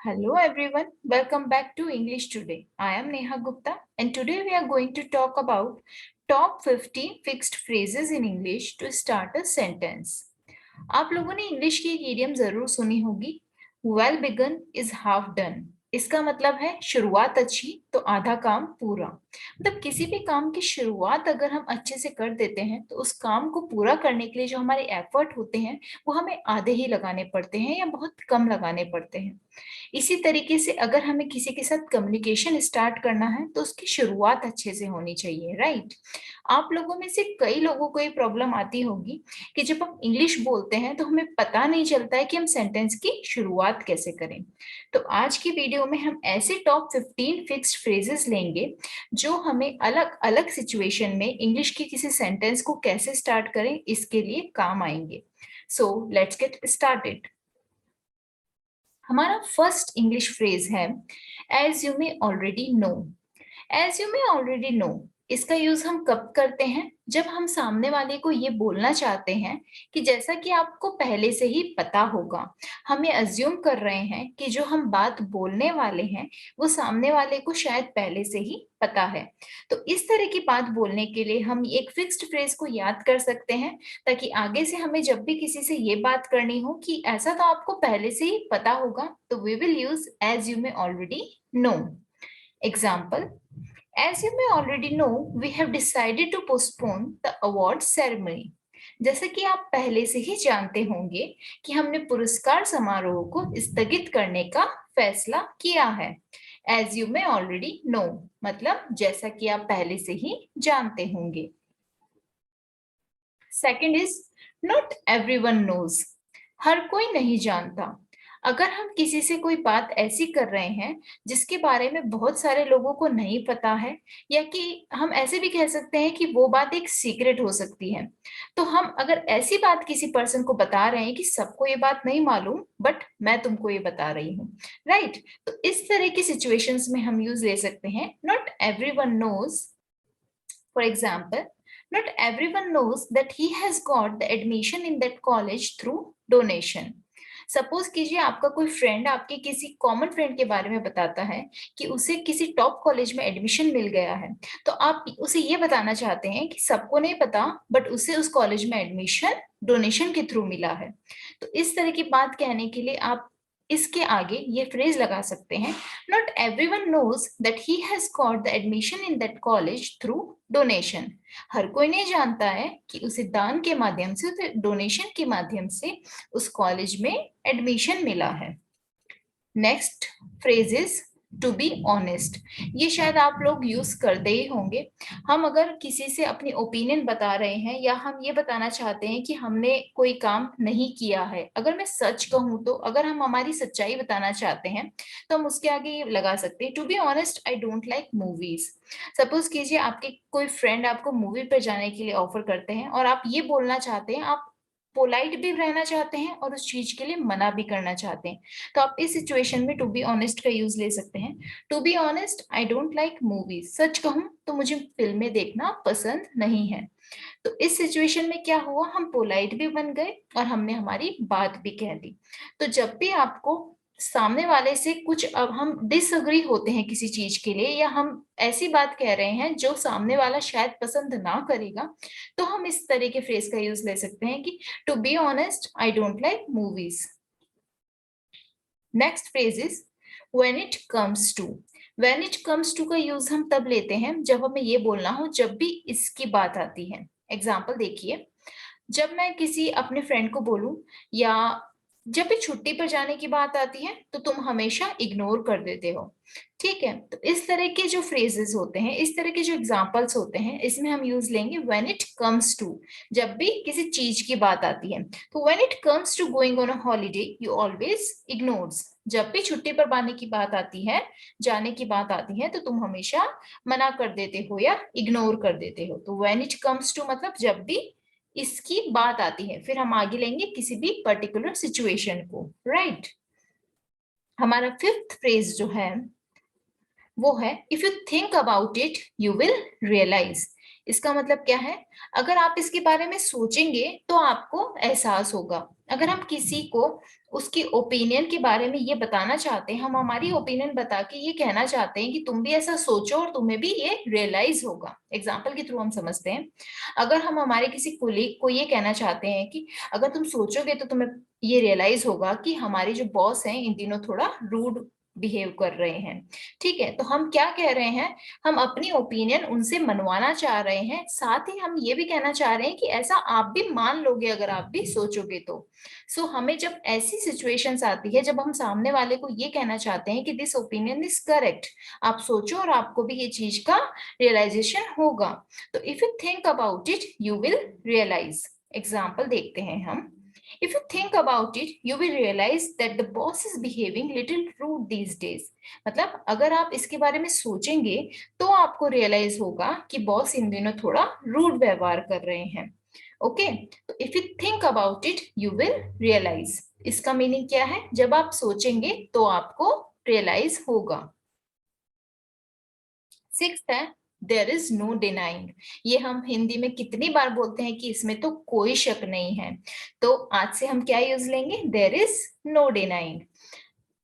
Hello everyone, welcome back to English Today. I am Neha Gupta and today we are going to talk about top 50 fixed phrases in English to start a sentence. आप लोगों ने English की एक idiom जरूर सुनी होगी, well begun is half done. इसका मतलब है शुरुआत अच्छी तो आधा काम पूरा। मतलब किसी भी काम की शुरुआत अगर हम अच्छे से कर देते हैं तो उस काम को पूरा करने के लिए जो हमारे एफर्ट होते हैं वो हमें आधे ही लगाने पड़ते हैं या बहुत कम लगाने पड़ते हैं। इसी तरीके से अगर हमें किसी के साथ कम्युनिकेशन स्टार्ट करना है तो उसकी शुरुआत अच्छे से होनी चाहिए, राइट। आप लोगों में से कई लोगों को ये प्रॉब्लम आती होगी कि जब हम इंग्लिश बोलते हैं तो हमें पता नहीं चलता है कि हम सेंटेंस की शुरुआत कैसे करें। तो आज की वीडियो में हम ऐसे टॉप 15 फिक्स्ड फ्रेजेस लेंगे जो हमें अलग अलग सिचुएशन में इंग्लिश की किसी सेंटेंस को कैसे स्टार्ट करें इसके लिए काम आएंगे। So let's get started. हमारा फर्स्ट इंग्लिश फ्रेज है as you may already know. As you may already know इसका यूज हम कब करते हैं? जब हम सामने वाले को ये बोलना चाहते हैं कि जैसा कि आपको पहले से ही पता होगा। हम ये अज्यूम कर रहे हैं कि जो हम बात बोलने वाले हैं वो सामने वाले को शायद पहले से ही पता है। तो इस तरह की बात बोलने के लिए हम एक फिक्स्ड फ्रेज को याद कर सकते हैं ताकि आगे से हमें जब भी किसी से ये बात करनी हो कि ऐसा तो आपको पहले से ही पता होगा, तो we will use as you may already know. Example, as you may already know, we have decided to postpone the award ceremony. जैसे कि आप पहले से ही जानते होंगे कि हमने पुरस्कार समारोह को स्थगित करने का फैसला किया है। As you may already know मतलब जैसा कि आप पहले से ही जानते होंगे। Second is not everyone knows. हर कोई नहीं जानता। अगर हम किसी से कोई बात ऐसी कर रहे हैं जिसके बारे में बहुत सारे लोगों को नहीं पता है, या कि हम ऐसे भी कह सकते हैं कि वो बात एक सीक्रेट हो सकती है, तो हम अगर ऐसी बात किसी पर्सन को बता रहे हैं कि सबको ये बात नहीं मालूम बट मैं तुमको ये बता रही हूँ, राइट। तो इस तरह की सिचुएशंस में हम यूज ले सकते हैं not everyone knows. For example, not everyone knows that he has got the admission in that college through donation. Suppose कीजिए आपका कोई फ्रेंड आपके किसी कॉमन फ्रेंड के बारे में बताता है कि उसे किसी टॉप कॉलेज में एडमिशन मिल गया है, तो आप उसे ये बताना चाहते हैं कि सबको नहीं पता बट उसे उस कॉलेज में एडमिशन डोनेशन के थ्रू मिला है। तो इस तरह की बात कहने के लिए आप इसके आगे ये फ्रेज लगा सकते हैं, not everyone knows that he has got the admission in that college through donation. हर कोई नहीं जानता है कि उसे दान के माध्यम से, डोनेशन के माध्यम से उस कॉलेज में एडमिशन मिला है। Next phrase is to be honest. ये शायद आप लोग यूज करते ही होंगे। हम अगर किसी से अपनी ओपिनियन बता रहे हैं या हम ये बताना चाहते हैं कि हमने कोई काम नहीं किया है, अगर मैं सच कहूँ तो अगर हम हमारी सच्चाई बताना चाहते हैं तो हम उसके आगे ये लगा सकते हैं, to be honest I don't like movies. Suppose कीजिए आपके कोई फ्रेंड आपको मूवी पर जाने के लिए ऑफर करते हैं और आप ये बोलना चाहते हैं, आप पोलाइट भी रहना चाहते हैं और उस चीज के लिए मना भी करना चाहते हैं, तो आप इस सिचुएशन में टू बी ऑनेस्ट का यूज ले सकते हैं। To be honest I don't like movies. सच कहूं तो मुझे फिल्में देखना पसंद नहीं है। तो इस सिचुएशन में क्या हुआ, हम पोलाइट भी बन गए और हमने हमारी बात भी कह दी। तो जब भी आपको सामने वाले से कुछ, अब हम डिसअग्री होते हैं किसी चीज के लिए या हम ऐसी बात कह रहे हैं जो सामने वाला शायद पसंद ना करेगा, तो हम इस तरह के फ्रेज का यूज ले सकते हैं कि to be honest I don't like movies. Next phrase is when it comes to. When it comes to का यूज हम तब लेते हैं जब हमें ये बोलना हो जब भी इसकी बात आती है। एग्जाम्पल देखिए, जब मैं किसी अपने फ्रेंड को बोलूं या जब भी छुट्टी पर जाने की बात आती है तो तुम हमेशा इग्नोर कर देते हो। ठीक है, तो इस तरह के जो फ्रेजेस होते हैं, इस तरह के जो एग्जांपल्स होते हैं, इसमें हम यूज लेंगे व्हेन इट कम्स टू, जब भी किसी चीज की बात आती है। तो when it comes to going on a holiday you always ignores. जब भी छुट्टी पर जाने की बात आती है, जाने की बात आती है, तो तुम हमेशा मना कर देते हो या इग्नोर कर देते हो। तो व्हेन इट कम्स टू मतलब जब भी इसकी बात आती है, फिर हम आगे लेंगे किसी भी पर्टिकुलर सिचुएशन को, राइट। हमारा फिफ्थ फ्रेज जो है वो है if you think about it you will realise. इसका मतलब क्या है? अगर आप इसके बारे में सोचेंगे तो आपको एहसास होगा। अगर हम किसी को उसकी ओपिनियन के बारे में ये बताना चाहते हैं, हम हमारी ओपिनियन बता के ये कहना चाहते हैं कि तुम भी ऐसा सोचो और तुम्हें भी ये रियलाइज होगा। एग्जाम्पल के थ्रू हम समझते हैं। अगर हम हमारे किसी कोलीग को ये कहना चाहते हैं कि अगर तुम सोचोगे तो तुम्हें ये रियलाइज होगा कि हमारे जो बॉस हैं इन दिनों थोड़ा रूड बिहेव कर रहे हैं। ठीक है, तो हम क्या कह रहे हैं? हम अपनी ओपिनियन उनसे मनवाना चाह रहे हैं, साथ ही हम ये भी कहना चाह रहे हैं कि ऐसा आप भी मान लोगे अगर आप भी सोचोगे तो। सो हमें जब ऐसी सिचुएशंस आती है जब हम सामने वाले को ये कहना चाहते हैं कि दिस ओपिनियन इज करेक्ट, आप सोचो और आपको भी ये चीज का रियलाइजेशन होगा, तो if you think about it you will realise. Example देखते हैं हम। If you think about it, you will realize that the boss is behaving little rude these days. मतलब अगर आप इसके बारे में सोचेंगे तो आपको रियलाइज होगा कि बॉस इन दिनों थोड़ा रूड व्यवहार कर रहे हैं। ओके, तो if you think about it you will realise. इसका मीनिंग क्या है? जब आप सोचेंगे तो आपको रियलाइज होगा। सिक्स्थ है देयर इज नो डिनाइंग। ये हम हिंदी में कितनी बार बोलते हैं कि इसमें तो कोई शक नहीं है। तो आज से हम क्या यूज लेंगे? There is no denying.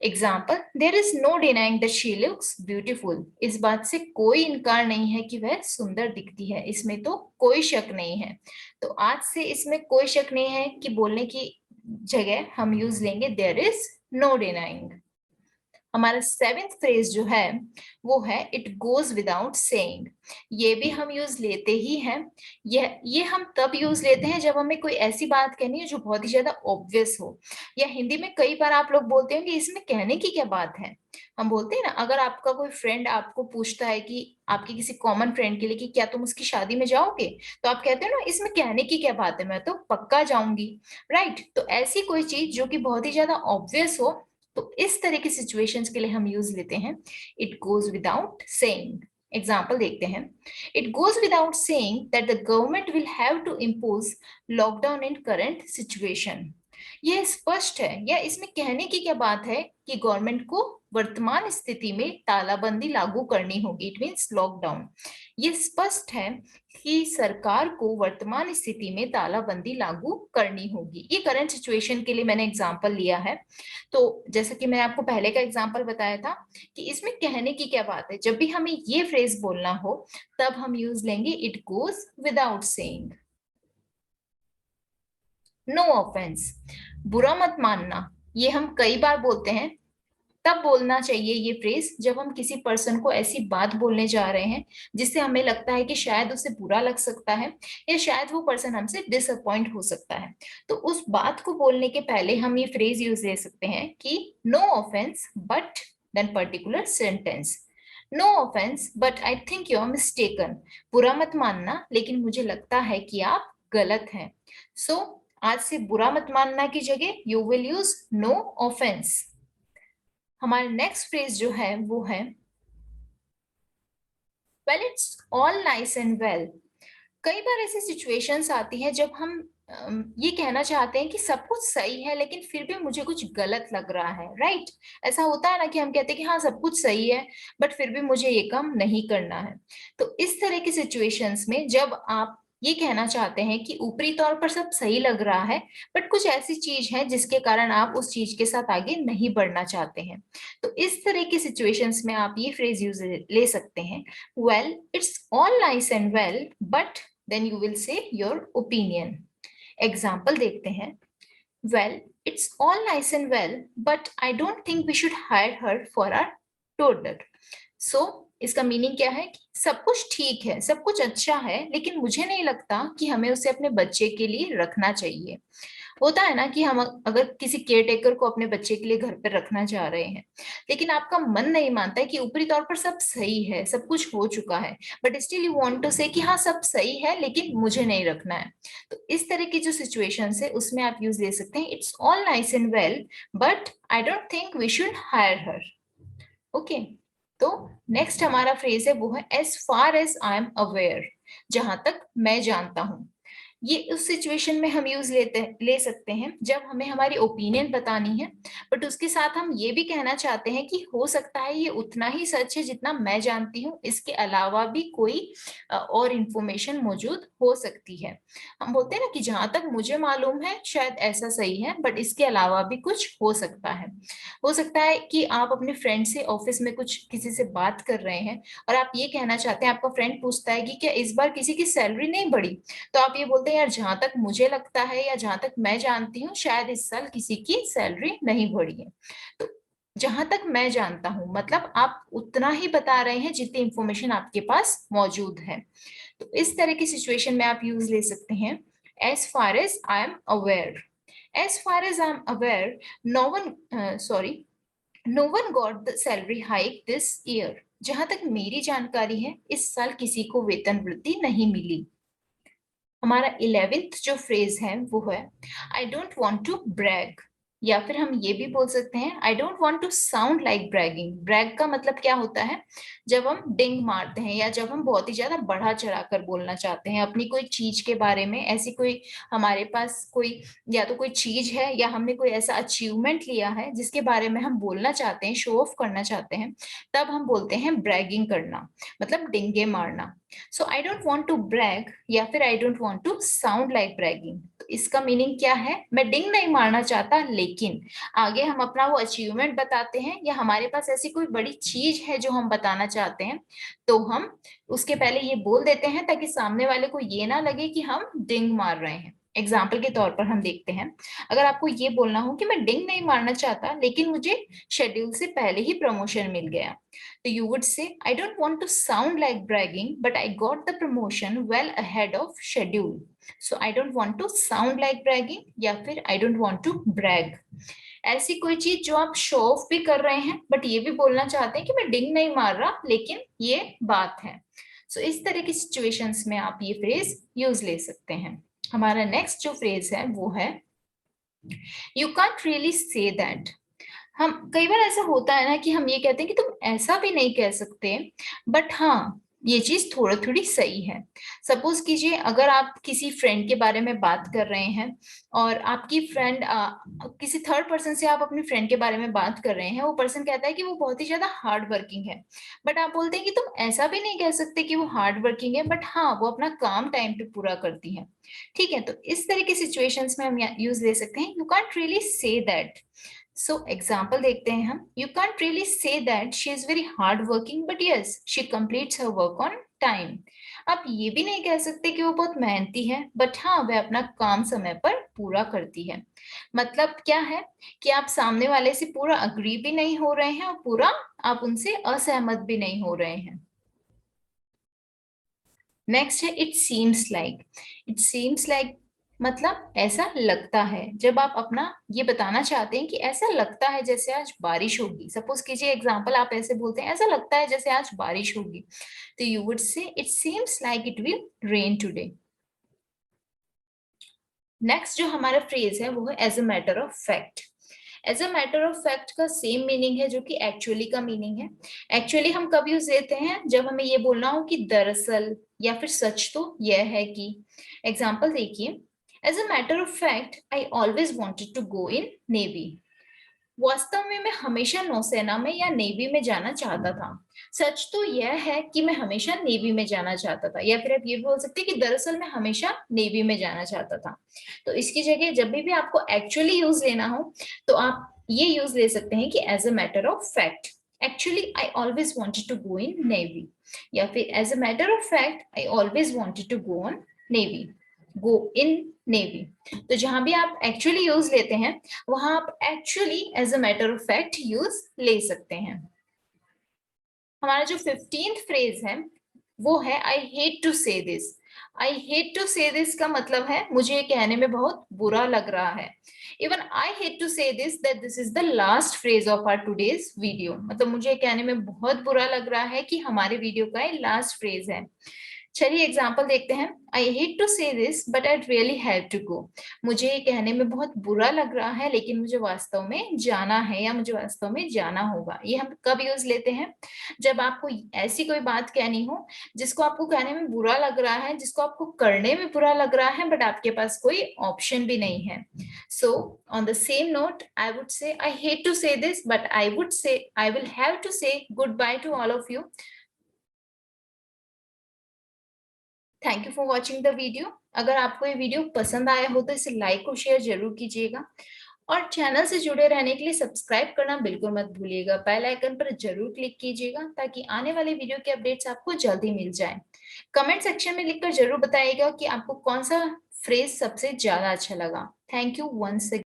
Example, there is no denying that she looks beautiful. इस बात से कोई इनकार नहीं है कि वह सुंदर दिखती है, इसमें तो कोई शक नहीं है। तो आज से इसमें कोई शक नहीं है कि बोलने की जगह हम यूज लेंगे देयर इज नो डिनाइंग। हमारा सेवेंथ फ्रेज जो है वो है इट गोज विदाउट सेइंग। ये भी हम यूज लेते ही हैं। ये हम तब यूज लेते हैं जब हमें कोई ऐसी बात कहनी है जो बहुत ही ज्यादा ऑब्वियस हो। या हिंदी में कई बार आप लोग बोलते हैं कि इसमें कहने की क्या बात है। हम बोलते हैं ना, अगर आपका कोई फ्रेंड आपको पूछता है कि आपके किसी कॉमन फ्रेंड के लिए कि क्या तुम उसकी शादी में जाओगे, तो आप कहते हो ना इसमें कहने की क्या बात है, मैं तो पक्का जाऊंगी। राइट, तो ऐसी कोई चीज जो कि बहुत ही ज्यादा ऑब्वियस हो, तो इस तरह की सिचुएशंस के लिए हम यूज लेते हैं it goes without saying. Example देखते हैं। It goes without saying that the government will have to impose lockdown in current situation. यह स्पष्ट है, या इसमें कहने की क्या बात है कि गवर्नमेंट को वर्तमान स्थिति में तालाबंदी लागू करनी होगी। It means lockdown. ये स्पष्ट है कि सरकार को वर्तमान स्थिति में तालाबंदी लागू करनी होगी। ये करंट सिचुएशन के लिए मैंने एग्जांपल लिया है। तो जैसा कि मैंने आपको पहले का एग्जांपल बताया था कि इसमें कहने की क्या बात है, जब भी हमें ये फ्रेज बोलना हो तब हम यूज लेंगे it goes without saying. No offence, बुरा मत मानना। ये हम कई बार बोलते हैं। तब बोलना चाहिए ये फ्रेज जब हम किसी पर्सन को ऐसी बात बोलने जा रहे हैं जिससे हमें लगता है कि शायद उसे बुरा लग सकता है, या शायद वो पर्सन हमसे डिसअपॉइंट हो सकता है। तो उस बात को बोलने के पहले हम ये फ्रेज यूज ले सकते हैं कि no offence but then particular sentence. No offence but I think you are mistaken. बुरा मत मानना लेकिन मुझे लगता है कि आप गलत हैं। सो आज से बुरा मत मानना की जगह you will use no offence. हमारा नेक्स्ट फ्रेज जो है वो है well it's all nice and well. कई बार ऐसी सिचुएशंस आती है जब हम ये कहना चाहते हैं कि सब कुछ सही है लेकिन फिर भी मुझे कुछ गलत लग रहा है। राइट, ऐसा होता है ना कि हम कहते हैं कि हाँ सब कुछ सही है बट फिर भी मुझे ये काम नहीं करना है। तो इस तरह की सिचुएशंस में जब आप ये कहना चाहते हैं कि ऊपरी तौर पर सब सही लग रहा है बट कुछ ऐसी चीज है जिसके कारण आप उस चीज के साथ आगे नहीं बढ़ना चाहते हैं, तो इस तरह की सिचुएशंस में आप ये फ्रेज यूज ले सकते हैं well it's all nice and well but then you will say your opinion. Example देखते हैं। Well, it's all nice and well, but I don't think we should hire her for our toddler. So, इसका meaning क्या है कि सब कुछ ठीक है, सब कुछ अच्छा है, लेकिन मुझे नहीं लगता कि हमें उसे अपने बच्चे के लिए रखना चाहिए। होता है ना कि हम अगर किसी केयर टेकर को अपने बच्चे के लिए घर पर रखना चाह रहे हैं, लेकिन आपका मन नहीं मानता है कि ऊपरी तौर पर सब सही है, सब कुछ हो चुका है, but still you want to say कि हाँ सब सही है लेकिन मुझे नहीं रखना है। तो इस तरह की जो सिचुएशंस है उसमें आप यूज ले सकते हैं it's all nice and well but I don't think we should hire her. Okay, तो नेक्स्ट हमारा फ्रेज है वो है as far as I am aware. जहां तक मैं जानता हूं। ये उस सिचुएशन में हम ले सकते हैं जब हमें हमारी ओपिनियन बतानी है, बट उसके साथ हम ये भी कहना चाहते हैं कि हो सकता है ये उतना ही सच है जितना मैं जानती हूँ, इसके अलावा भी कोई और इंफॉर्मेशन मौजूद हो सकती है। हम बोलते हैं ना कि जहां तक मुझे मालूम है शायद ऐसा सही है, बट इसके अलावा भी कुछ हो सकता है। हो सकता है कि आप अपने फ्रेंड से ऑफिस में कुछ किसी से बात कर रहे हैं और आप ये कहना चाहते हैं, आपका फ्रेंड पूछता है कि क्या इस बार किसी की सैलरी नहीं बढ़ी, तो आप ये बोलते हैं यार जहां तक मुझे लगता है या जहां तक मैं जानती हूँ शायद इस साल किसी की सैलरी नहीं बढ़ी है। तो जहां तक मैं जानता हूं मतलब आप उतना ही बता रहे हैं जितनी इंफॉर्मेशन आपके पास मौजूद है। तो इस तरह की सिचुएशन में आप यूज ले सकते हैं as far as I am aware. As far as I am aware, no one sorry no one got the salary hike this year. जहां तक मेरी जानकारी है इस साल किसी को वेतन वृद्धि नहीं मिली। हमारा 11th जो फ्रेज है वो है I don't want to brag, या फिर हम ये भी बोल सकते हैं I don't want to sound like bragging. Brag का मतलब क्या होता है, जब हम डिंग मारते हैं या जब हम बहुत ही ज्यादा बढ़ा चढ़ा कर बोलना चाहते हैं अपनी कोई चीज के बारे में, ऐसी कोई हमारे पास कोई या तो कोई चीज है या हमने कोई ऐसा अचीवमेंट लिया है जिसके बारे में हम बोलना चाहते हैं, शो ऑफ करना चाहते हैं, तब हम बोलते हैं ब्रैगिंग करना, मतलब डिंगे मारना। So I don't want to brag या फिर I don't want to sound like bragging. तो इसका मीनिंग क्या है, मैं डिंग नहीं मारना चाहता लेकिन आगे हम अपना वो अचीवमेंट बताते हैं या हमारे पास ऐसी कोई बड़ी चीज है जो हम बताना चाहते हैं, तो हम उसके पहले ये बोल देते हैं ताकि सामने वाले को ये ना लगे कि हम डिंग मार रहे हैं। एग्जाम्पल के तौर पर हम देखते हैं, अगर आपको ये बोलना हो कि मैं डिंग नहीं मारना चाहता लेकिन मुझे शेड्यूल से पहले ही प्रमोशन मिल गया, तो you would say I don't want to sound like bragging but I got the promotion well ahead of schedule, so I don't want to sound like bragging या फिर I don't want to brag। ऐसी कोई चीज जो आप show off भी कर रहे हैं बट ये भी बोलना चाहते हैं कि मैं डिंग नहीं मार रहा लेकिन ये बात है। सो इस तरह की सिचुएशंस में आप ये फ्रेज यूज ले सकते हैं। हमारा नेक्स्ट जो फ्रेज है वो है you can't really say that. हम कई बार ऐसा होता है ना कि हम ये कहते हैं कि तुम ऐसा भी नहीं कह सकते, बट हाँ ये चीज थोड़ी थोड़ी सही है। सपोज कीजिए अगर आप किसी फ्रेंड के बारे में बात कर रहे हैं और आपकी फ्रेंड किसी थर्ड पर्सन से आप अपनी फ्रेंड के बारे में बात कर रहे हैं, वो पर्सन कहता है कि वो बहुत ही ज्यादा हार्ड वर्किंग है, बट आप बोलते हैं कि तुम ऐसा भी नहीं कह सकते कि वो हार्ड वर्किंग है, बट हाँ वो अपना काम टाइम पे पूरा करती है। ठीक है, तो इस तरह की सिचुएशंस में हम यूज ले सकते हैं you can't really say that. So example देखते हैं हम, you can't really say that she is very hard working but yes she completes her work on time. आप ये भी नहीं कह सकते कि वो बहुत मेहनती है, बट हाँ वह अपना काम समय पर पूरा करती है। मतलब क्या है कि आप सामने वाले से पूरा अग्री भी नहीं हो रहे हैं और पूरा आप उनसे असहमत भी नहीं हो रहे हैं। नेक्स्ट है it seems like. It seems like मतलब ऐसा लगता है, जब आप अपना ये बताना चाहते हैं कि ऐसा लगता है जैसे आज बारिश होगी। सपोज कीजिए एग्जांपल आप ऐसे बोलते हैं ऐसा लगता है जैसे आज बारिश होगी, तो you would say it seems like it will rain today. Next जो हमारा फ्रेज है वो है as a matter of fact. As a matter of fact का सेम मीनिंग है जो कि एक्चुअली का मीनिंग है। एक्चुअली हम कब यूज लेते हैं, जब हमें ये बोलना हो कि दरअसल या फिर सच तो यह है कि। एग्जाम्पल देखिए, as a matter of fact I always wanted to go in navy. वास्तव में मैं हमेशा नौसेना में या नेवी में जाना चाहता था। सच तो यह है कि मैं हमेशा नेवी में जाना चाहता था, या फिर आप ये भी बोल सकते हैं कि दरअसल मैं हमेशा नेवी में जाना चाहता था। तो इसकी जगह जब भी आपको एक्चुअली यूज लेना हो तो आप ये यूज ले सकते हैं कि as a matter of fact, actually I always wanted to go in navy, या फिर as a matter of fact I always wanted to go on navy, go in navy. तो जहां भी आप एक्चुअली यूज लेते हैं वहां आप actually as a matter of fact use ले सकते हैं। हमारा जो 15th फ्रेज है वो है आई hate to say this. I hate to say this का मतलब है मुझे ये कहने में बहुत बुरा लग रहा है। Even I hate to say this that this is the last phrase of our today's video. मतलब मुझे कहने में बहुत बुरा लग रहा है कि हमारे वीडियो का ये लास्ट फ्रेज है। चलिए एग्जाम्पल देखते हैं। I hate to say this but I really have to go. मुझे ये कहने में बहुत बुरा लग रहा है लेकिन मुझे वास्तव में जाना है या मुझे वास्तव में जाना होगा। ये हम कब यूज लेते हैं? जब आपको ऐसी कोई बात कहनी हो जिसको आपको कहने में बुरा लग रहा है, जिसको आपको करने में बुरा लग रहा है, बट आपके पास कोई ऑप्शन भी नहीं है। So on the same note I would say I hate to say this but I would say I will have to say goodbye to all of you. Thank you for watching the video. अगर आपको ये video पसंद आया हो तो इसे like और share जरूर कीजिएगा, और चैनल से जुड़े रहने के लिए सब्सक्राइब करना बिल्कुल मत भूलिएगा। बेल आइकन पर जरूर क्लिक कीजिएगा ताकि आने वाले वीडियो के अपडेट्स आपको जल्दी मिल जाए। कमेंट सेक्शन में लिखकर जरूर बताइएगा कि आपको कौन सा फ्रेज सबसे ज्यादा अच्छा लगा। Thank you once